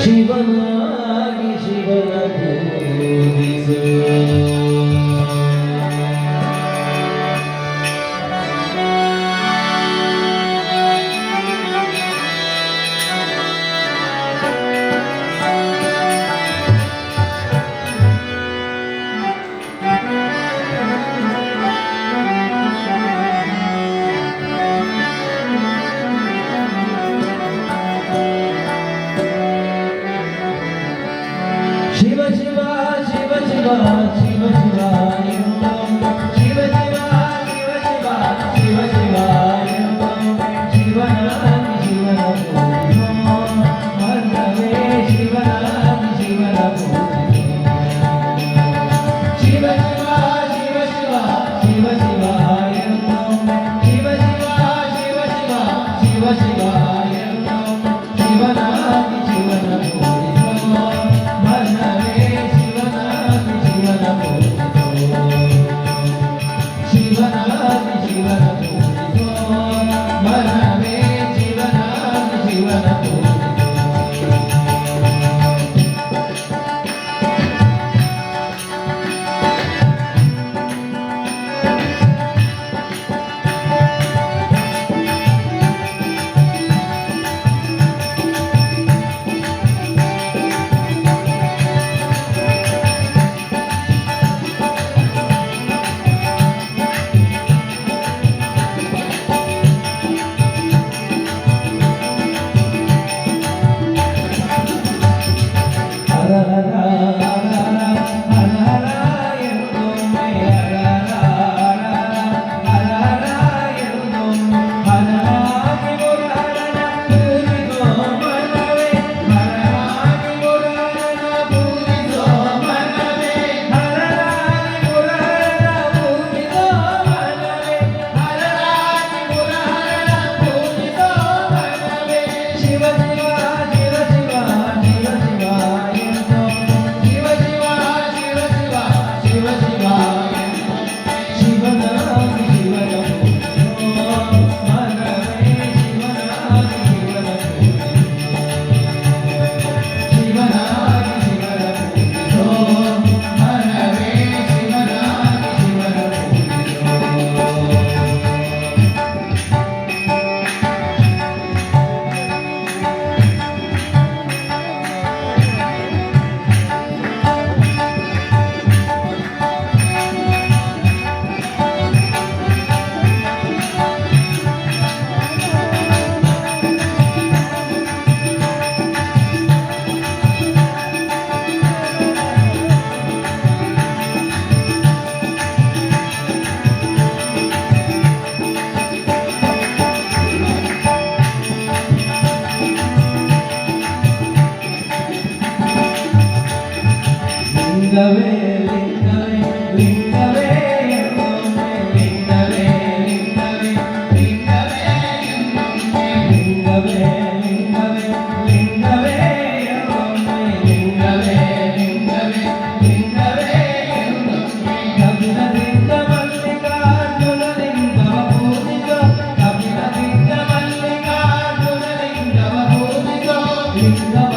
ಶಿವನಾಗಿ ಶಿವನ ಪೂಜಿಸು. ಶಿವ ಶಿವ ಶಿವ ಶಿವ ಶಿವ ಶಿವ ಶಿವ ಶಿವ ಶಿವ ಶಿವ ಶಿವ ಶಿವ ಶಿವನಾಗಿ ಶಿವನ ಪೂಜಿಸೋ. ಮನ್ನವೇ ಶಿವನಾಗಿ ಶಿವನ ಪೂಜಿಸೋ. ಶಿವ ಶಿವ ಶಿವ ಶಿವ ಶಿವ ಶಿವ ಶಿವ ಶಿವ ಶಿವ ಶಿವ ಶಿವ ಶಿವ ಶಿವನಾಗಿ ಶಿವನ ಪೂಜಿಸೋ. ಮನ್ನವೇ ಶಿವನಾಗಿ ಶಿವನ ಪೂಜಿಸೋ. ಶಿವನಾಗಿ ಶಿವನ ಪೂಜಿಸೋ. ಮನ್ನವೇ ಶಿವನಾಗಿ ಶಿವನ ಪೂಜಿಸೋ. ಲಿಂಗವೇ ಲಿಂಗವೇ ಲಿಂಗವೇ ಲಿಂಗವೇ ಲಿಂಗವೇ ಲಿಂಗವೇ ಲಿಂಗವೇ ಲಿಂಗವೇ ಲಿಂಗವೇ ಲಿಂಗವೇ ಲಿಂಗವೇ ಕಪಿಲದಿಂದ ಮಲ್ಲಿಕಾರ್ಜುನ ಲಿಂಗವ ಪೂಜಿಸೋ. ಕಪಿಲದಿಂದ ಮಲ್ಲಿಕಾರ್ಜುನ ಲಿಂಗವ ಪೂಜಿಸೋ. ಲಿಂಗವ